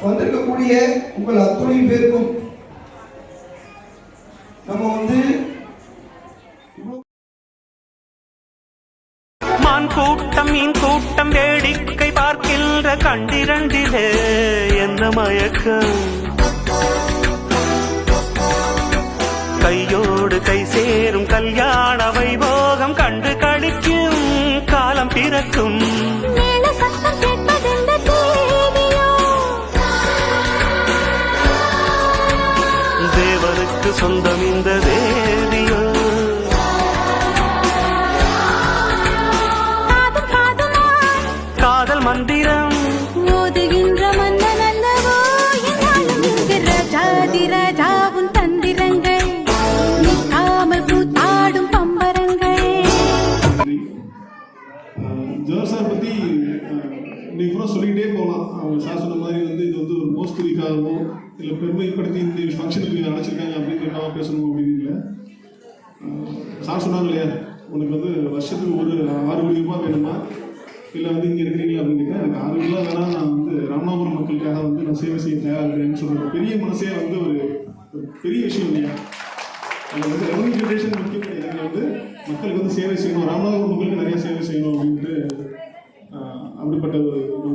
வந்திருக்கக்கூடிய உங்கள் அத்துணை பேருக்கும் நம்ம மான் கூட்டம் மீன் கூட்டம் வேடிக்கை பார்க்கின்ற கண்டிரண்டிலே என்ன மயக்கம், கையோடு கை சேரும் கல்யாண வைபோகம் கண்டு கழிக்கும் காலம் பிறக்கும். தேவனுக்கு சொந்தம் இந்த தேவியோ, காதல் மந்திரம் ஓதுகின்ற மன்னன் அல்லவோ ராஜாதி ராஜாவும் தந்திரங்கள் நிற்காமல் கூத்தாடும் பம்பரங்கள். ஜோர் சார் பற்றி இன்னைக்கு கூட சொல்லிக்கிட்டே போகலாம். அவங்க சார் சொன்ன மாதிரி இது ஒரு மோஸ்ட் வீக்காகவோ இல்லை பெருமைப்படுத்தி இந்த ஃபங்க்ஷனுக்கு அழைச்சிருக்காங்க அப்படிங்கிறக்காக பேசணும் அப்படின்னு இல்லை. சார் சொன்னாங்க இல்லையா, உனக்கு வருஷத்துக்கு ஒரு 6 கோடி ரூபாய் வேணுமா, இல்லை இங்கே இருக்கிறீங்களா அப்படின்னு. எனக்கு 6 கிலோ வேணால் நான் ராமநாதபுரம் மக்களுக்காக நான் சேவை செய்ய தயாராக இருக்கிறேன்னு சொல்கிற பெரிய மனசே ஒரு பெரிய விஷயம் இல்லையா. அது ரெவன்யூ ஜென்ரேஷன் முக்கியம் கிடையாது. மக்களுக்கு சேவை செய்யணும், ராமநாதபுரம் மக்களுக்கு நிறைய சேவை செய்யணும் அப்படின்ட்டு அப்படிப்பட்ட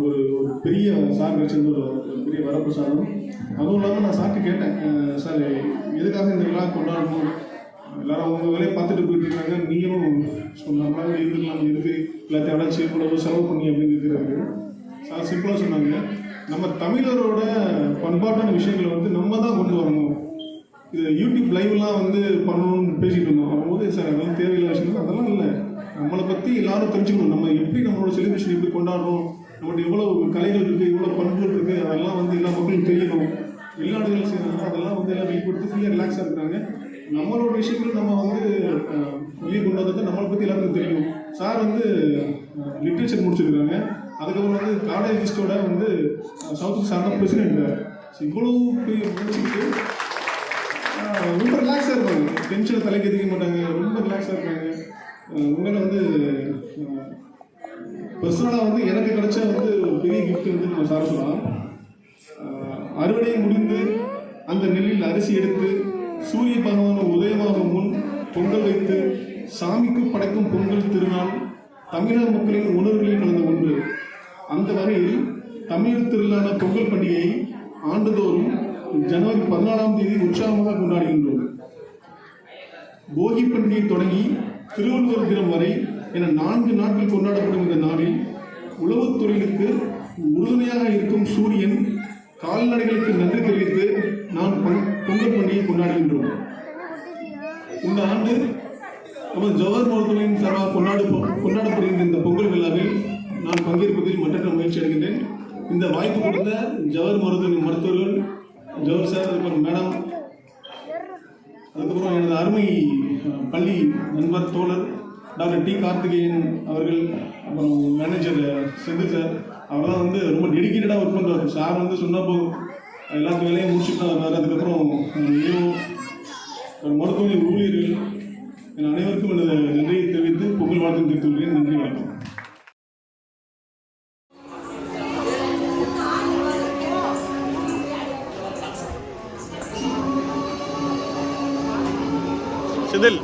ஒரு பெரிய சார் கிடைச்சது ஒரு பெரிய வரப்பிரசாதம். அதுவும் இல்லாமல் நான் சார்ட்டு கேட்டேன், சார் எதுக்காக இந்த விழா கொண்டாடணும், எல்லாரும் அவங்க வேலையை பார்த்துட்டு போயிட்டு இருக்காங்க, நீங்களும் சொன்னாங்க இருந்துக்கலாம், இருக்கு எல்லாத்தையும் அடைச்சி இவ்வளவு செலவு பண்ணி அப்படின்னு இருக்கிறாரு. சார் சிம்பிளாக சொன்னாங்க, நம்ம தமிழரோட பண்பாட்டான விஷயங்களை நம்ம தான் கொண்டு வரணும். இது யூடியூப் லைவ்லாம் பண்ணணும்னு பேசிகிட்டு இருந்தோம். அப்போது சார் அதெல்லாம் தேவையில்லை விஷயம், அதெல்லாம் இல்லை, நம்மளை பற்றி எல்லாரும் தெரிஞ்சுக்கணும், நம்ம எப்படி நம்மளோட செலிப்ரேஷன் எப்படி கொண்டாடுறோம், நம்மகிட்ட எவ்வளோ கலைகள் இருக்குது, இவ்வளோ பண்புகள் இருக்குது, அதெல்லாம் எல்லா மக்களும் தெரியணும். வெளிநாடுகள் செய்யறாங்க, அதெல்லாம் எல்லாம் வெளிப்படுத்தி ஃப்ரீயாக ரிலாக்ஸாக இருக்கிறாங்க. நம்மளோட விஷயங்கள் நம்ம வெளியே கொண்டு வந்தது நம்மளை பற்றி எல்லாருக்கும் தெரியும். சார் லிட்ரேச்சர் முடிச்சிருக்காங்க, அதுக்கப்புறம் காலேஜ் லிஸ்டோட சவுத்துக்கு சார்ந்த பிரசிடென்ட். இவ்வளோ முடிச்சுட்டு ரொம்ப ரிலாக்ஸாக இருப்பாங்க, டென்ஷனை தலைக்கு எதிர்க்க மாட்டாங்க, ரொம்ப ரிலாக்ஸாக இருப்பாங்க. உண்மையில பர்சனலாக எனக்கு கிடைச்ச பெரிய கிஃப்ட் நம்ம சார் சொல்லலாம். அறுவடையை முடிந்து அந்த நெல்லில் அரிசி எடுத்து சூரிய பகவான் உதயமாகும் முன் பொங்கல் வைத்து சாமிக்கு படைக்கும் பொங்கல் திருநாள் தமிழர் மக்களின் உணர்வுகளில் கலந்த ஒன்று. அந்த வகையில் தமிழர் திருநாளான பொங்கல் பண்டிகையை ஆண்டுதோறும் ஜனவரி 14ஆம் தேதி உற்சாகமாக கொண்டாடுகின்றோம். போகி பண்டிகை தொடங்கி திருவள்ளுவர் தினம் வரை என 4 நாட்கள் கொண்டாடப்படும் இந்த நாளில் உழவுத் தொழிலுக்கு உறுதுணையாக இருக்கும் சூரியன் கால்நடைகளுக்கு நன்றி தெரிவித்து நாம் பொங்கல் பண்டிகையை கொண்டாடுகின்றோம். இந்த ஆண்டு நமது ஜவஹர் மருத்துவமனையின் சார்பாக கொண்டாடப்படுகின்ற இந்த பொங்கல் விழாவில் நான் பங்கேற்பதில் மற்ற முயற்சி அடைகின்றேன். இந்த வாய்ப்பு கொடுத்த ஜவஹர் மருத்துவமனை மருத்துவர்கள், ஜவஹர் சார், அதுக்கப்புறம் மேடம், அதுக்கப்புறம் எனது அருமை பள்ளி நண்பர் தோழர் டாக்டர் டி கார்த்திகேயன் அவர்கள், அப்புறம் மேனேஜர் செந்தில் சார், அவர்தான் ரொம்ப டெடிக்கேட்டடாக ஒர்க் பண்ணுறாரு. சார் சொன்னால் போதும் எல்லாத்து வேலையும் முடிச்சுட்டு தான் வர்றாரு. அதுக்கப்புறம் மருத்துவமனை ஊழியர்கள் அனைவருக்கும் எனது நன்றியை தெரிவித்து பொங்கல் வாழ்த்து தெரிவித்துள்ளேன். நன்றி, வணக்கம். செந்தில்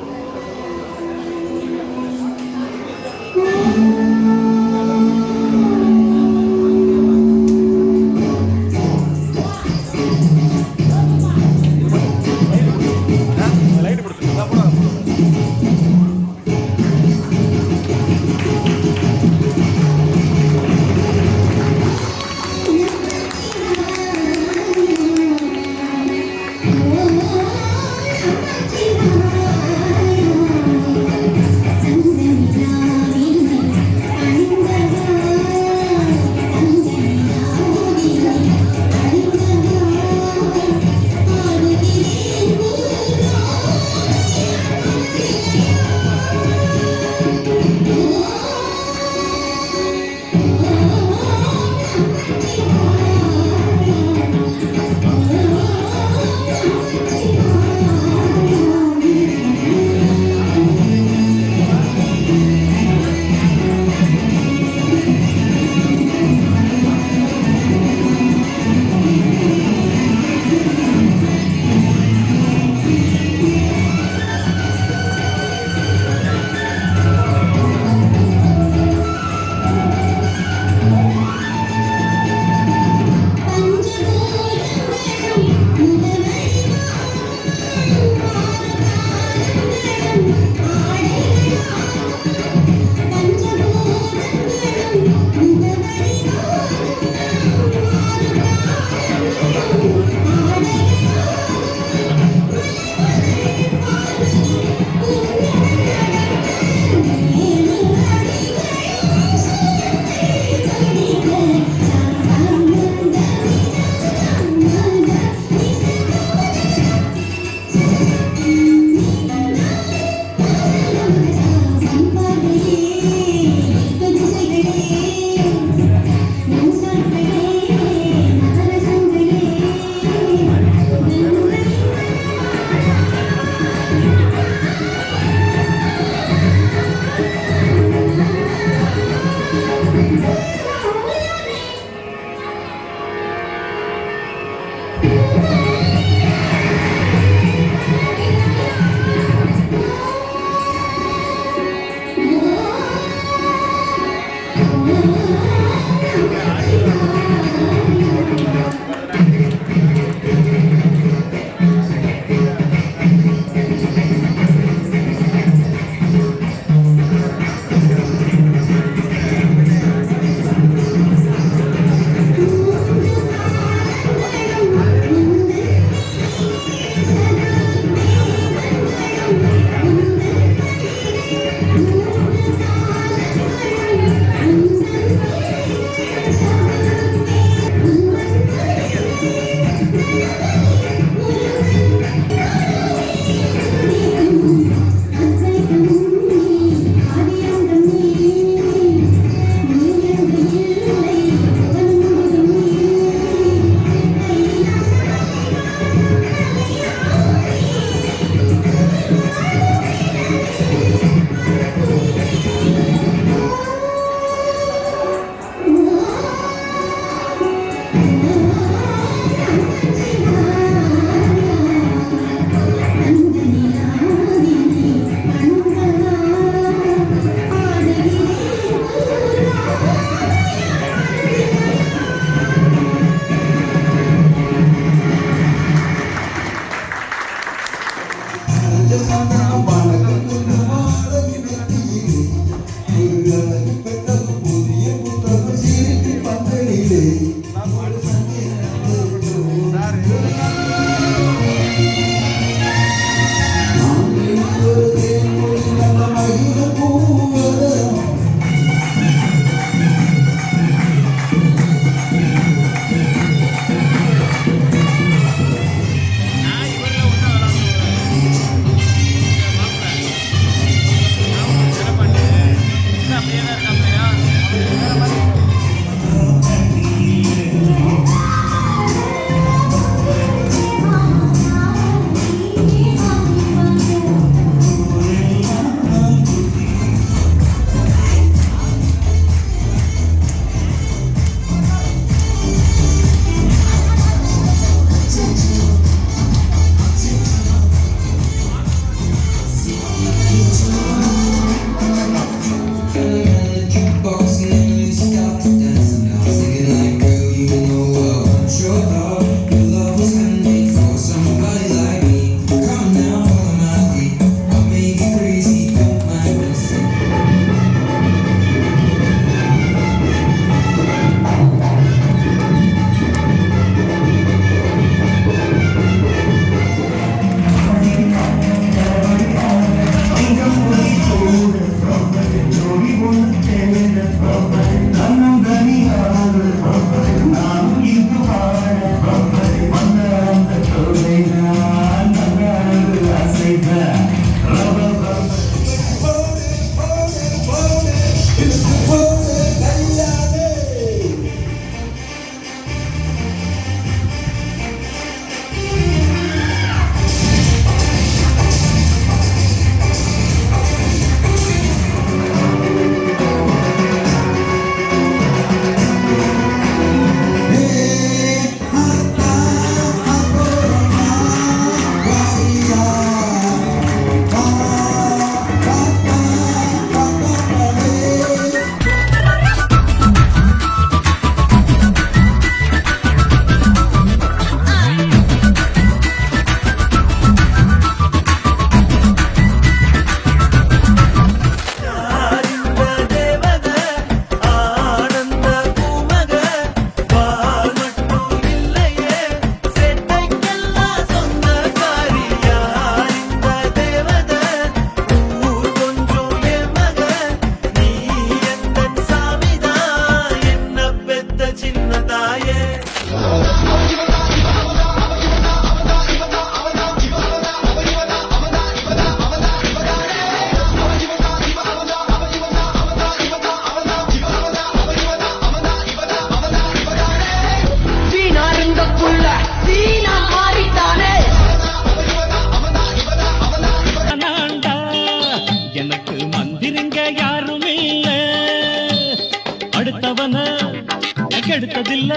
கெடுத்ததில்ல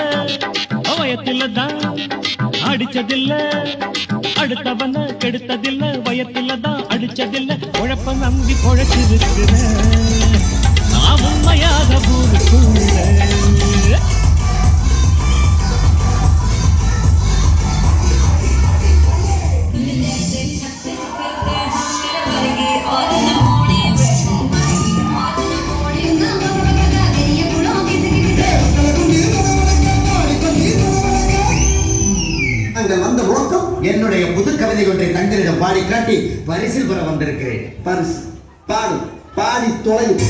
வயத்தில தான் அடிச்சதில்ல அடுத்தவன கெடுத்ததில்ல வயத்தில தான் அடிச்சதில்ல உழப்ப நம்பி பொழைச்சிருக்கிற நான் உண்மையாக ஊருக்குள்ள வந்த நோக்கம் என்னுடைய புது கவிதை ஒன்றை தங்களிடம் பாடி காட்டி பரிசில் பெற வந்திருக்கிறேன். பரிசு பாடு பாடி தொலையும்.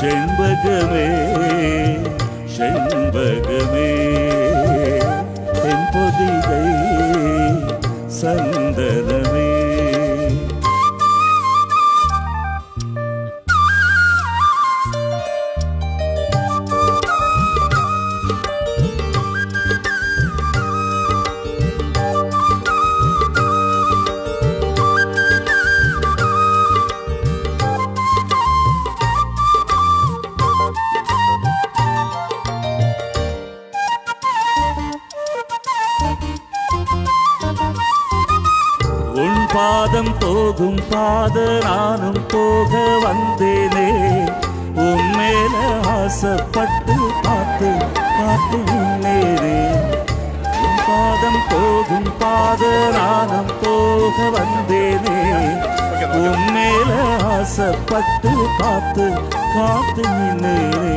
செண்பகமே செண்பகமே தென்பொதிகை சந்தனமே. உன் பாதம் போகும் பாத நானும் போக வந்தேனே, உன் மேல ஆசைப்பட்டு பார்த்து பார்த்து நின்னேனே. உன் பாதம் போகும் பாத நானும் போக வந்தேனே, உன் மேல ஆசைப்பட்டு பார்த்து பார்த்து நின்னேனே.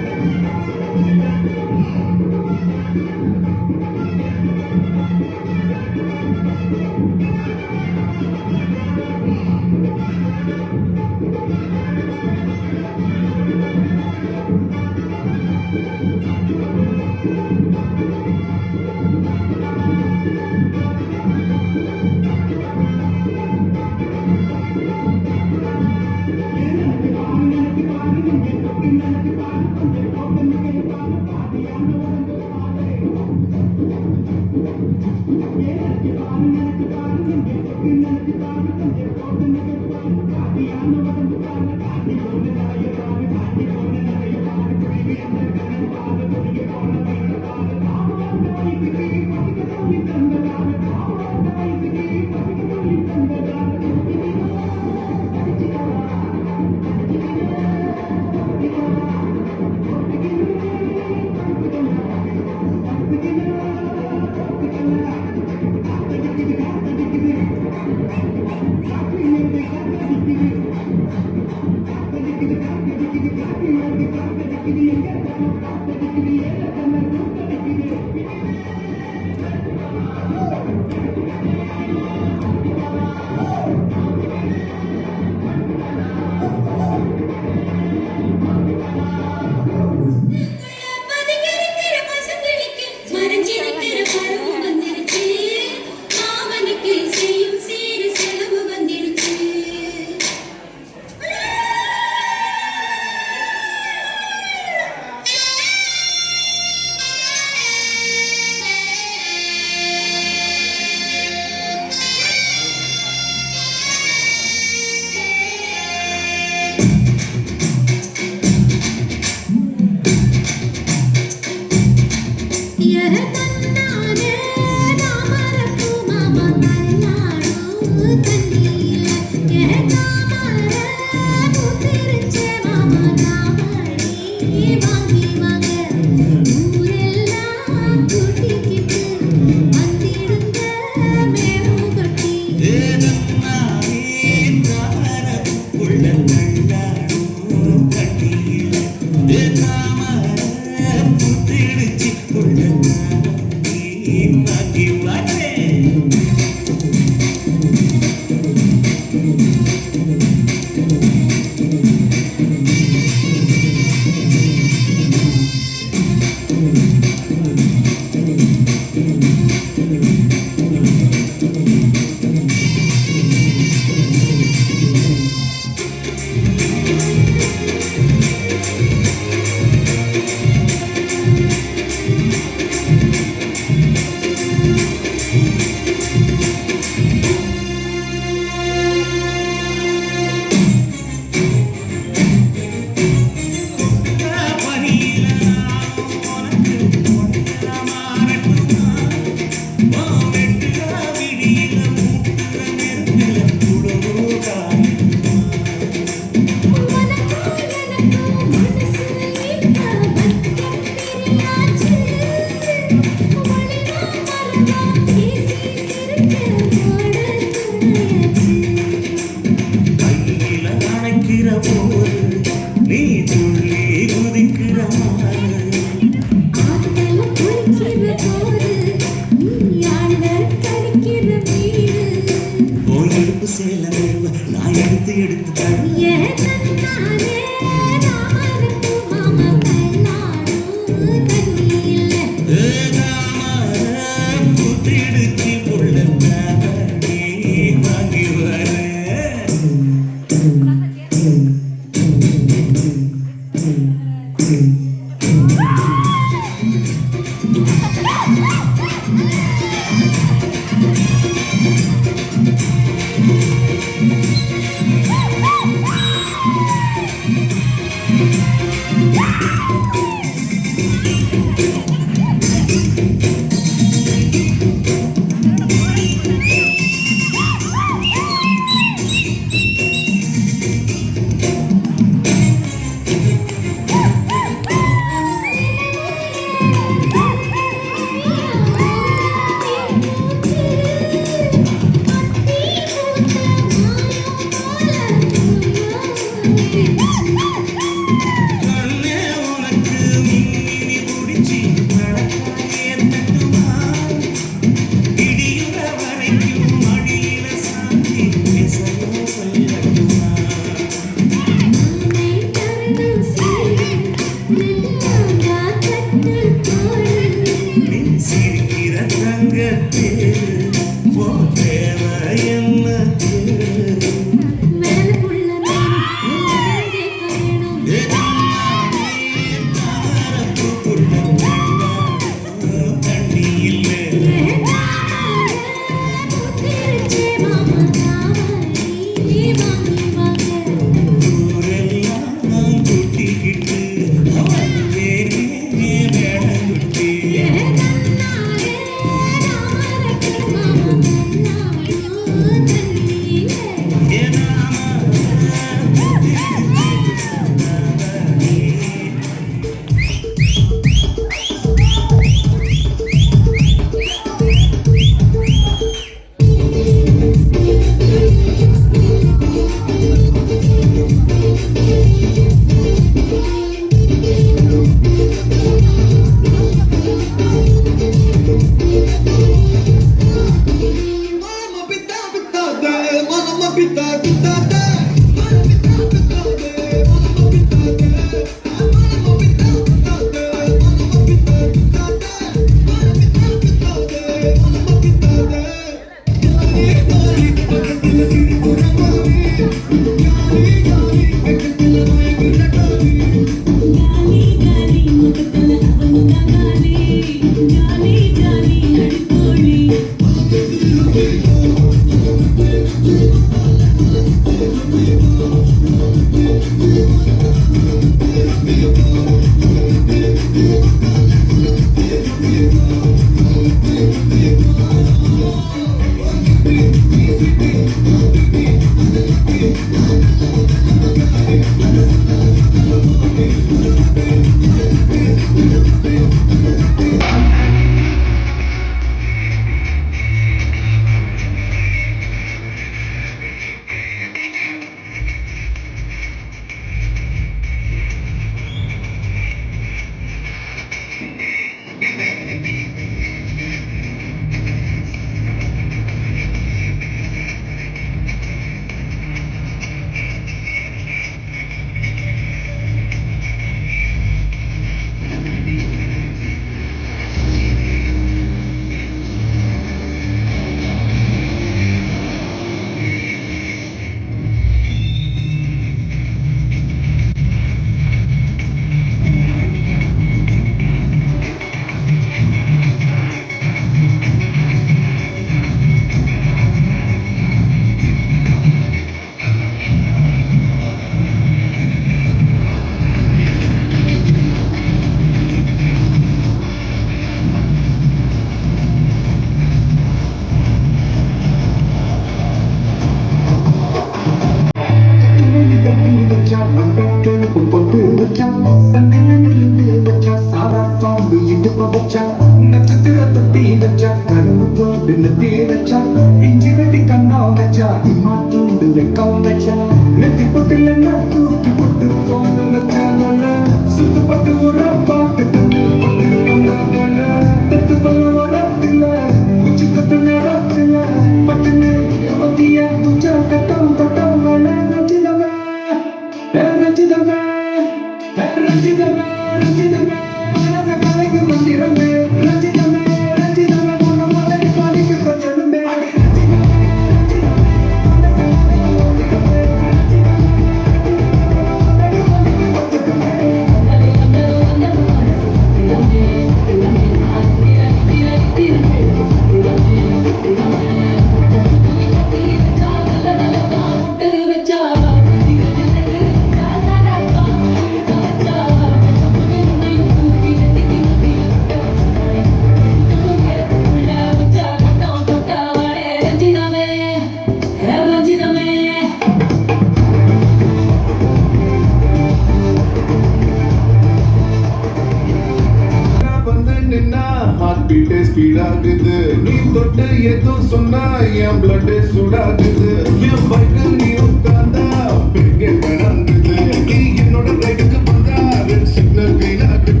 பீட்டே ஸ்பீட் ஆகுது நீ தொட்டு எதுவும் சொன்னா என் பிளட் சூடாகுது என் பைக்கு நீ உட்கார்ந்தா பெரிய கடங்குது நீ என்னோட ரைட்டுக்கு வந்தா ரெட் சிக்னல் கையில் ஆகுது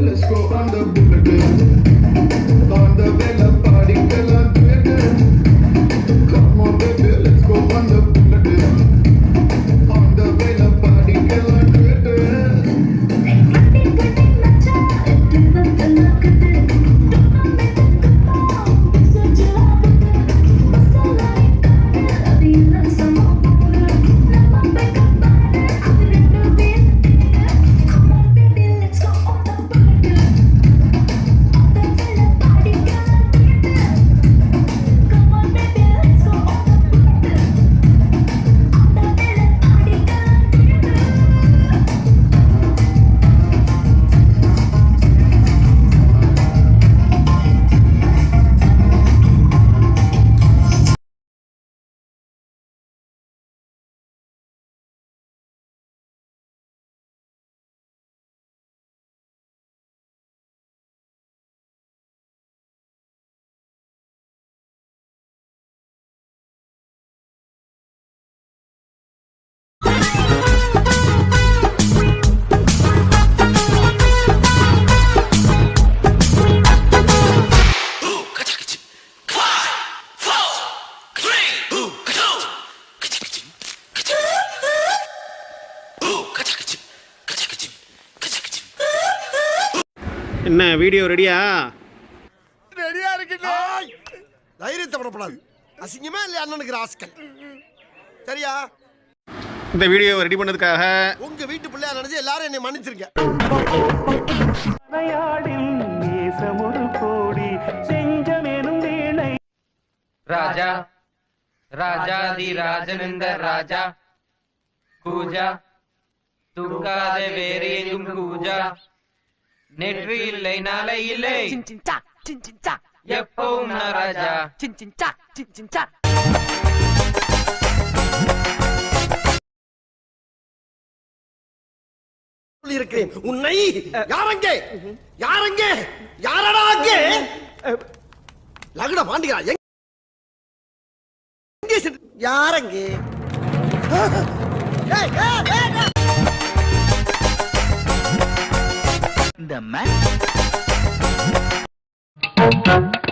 let's go on the bullet on the bella படிக்கலாம் கேட்டு come on baby let's go on the bullet on the bella படிக்கலாம் கேட்டு என்ன வீடியோ ரெடியா? ரெடியா இருக்குண்ணே. தைரியத்தை படப்படாது. அசிங்கமே இல்லையா அண்ணனுக்கு ராஸ்கல். சரியா? இந்த வீடியோ ரெடி பண்ணதுக்காக உங்க வீட்டு பிள்ளையா நினைச்சு எல்லாரும் என்னை மன்னிச்சிருங்க. ராஜா ராஜாதி ராஜனந்த ராஜா கூஜா தூக்காத வேறு எங்கும் கூஜா நெற்றி இல்லை நாளை இல்லை எப்பவும் ராஜா இருக்கிறேன் உன்னை யாரங்கே யாரங்கே யாரடா அங்கே லகுட பாண்டியா எங்கே யாரங்கே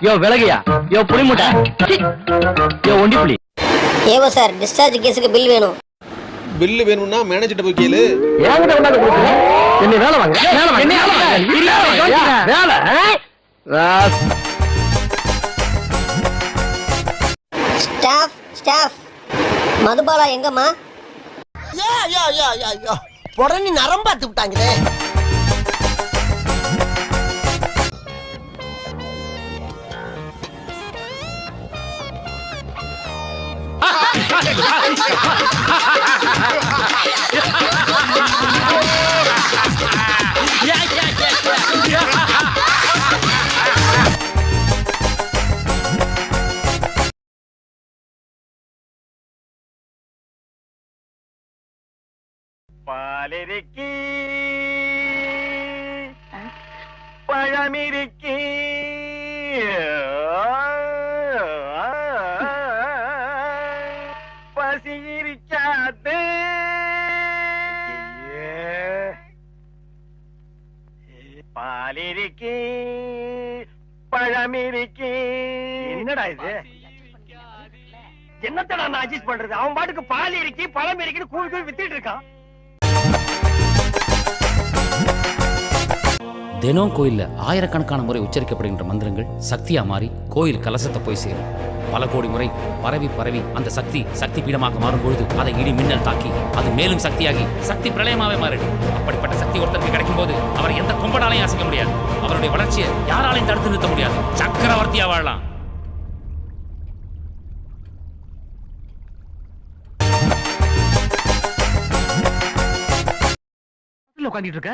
யோ விலகியா யோ புளி மூட்டை யோ ஒண்டி புளி ஏவோ சார் டிஸ்சார்ஜ் கேஸுக்கு பில் வேணும். பில்லு வேணும்னா மேனேஜர்ட்ட போய் கேளு. ஏங்கிட்ட கொண்டாந்து கொடுக்குறேன். என்ன வேலை வாங்க வேலை வாங்க வேலை ஸ்டாஃப் ஸ்டாஃப் மதுபாலா எங்கம்மா? உடனே நரம்பாத்து விட்டாங்களே. பாலிருக்கி பழமிருக்கி பசியிருக்காது பாலிருக்கி பழமிருக்கி. என்னடா இது? என்னத்தடா நான் அட்ஜஸ்ட் பண்றது? அவன் பாட்டுக்கு பால் இருக்கி பழம் இருக்குன்னு கூழ் கூழ் வித்துட்டு இருக்கான். தினம் கோயில்ல ஆயிரக்கணக்கான முறை உச்சரிக்கப்படுகின்ற மந்திரங்கள் சக்தியா மாறி கோயில் கலசத்தை போய் சேரும். பல கோடி முறை பரவி பரவி அந்த சக்தி சக்தி பீடமாக மாறும் பொழுது அதை இடி மின்னல் தாக்கி அது மேலும் சக்தியாகி சக்தி பிரளயமாவே மாறிடும். அப்படிப்பட்ட சக்தி ஒருத்தருக்கு கிடைக்கும் போது அவரை எந்த கும்பனாலையும் அசைக்க முடியாது. அவருடைய வளர்ச்சியை யாராலையும் தடுத்து நிறுத்த முடியாது. சக்கரவர்த்தியா வாழலாம். உட்காந்துட்டு இருக்க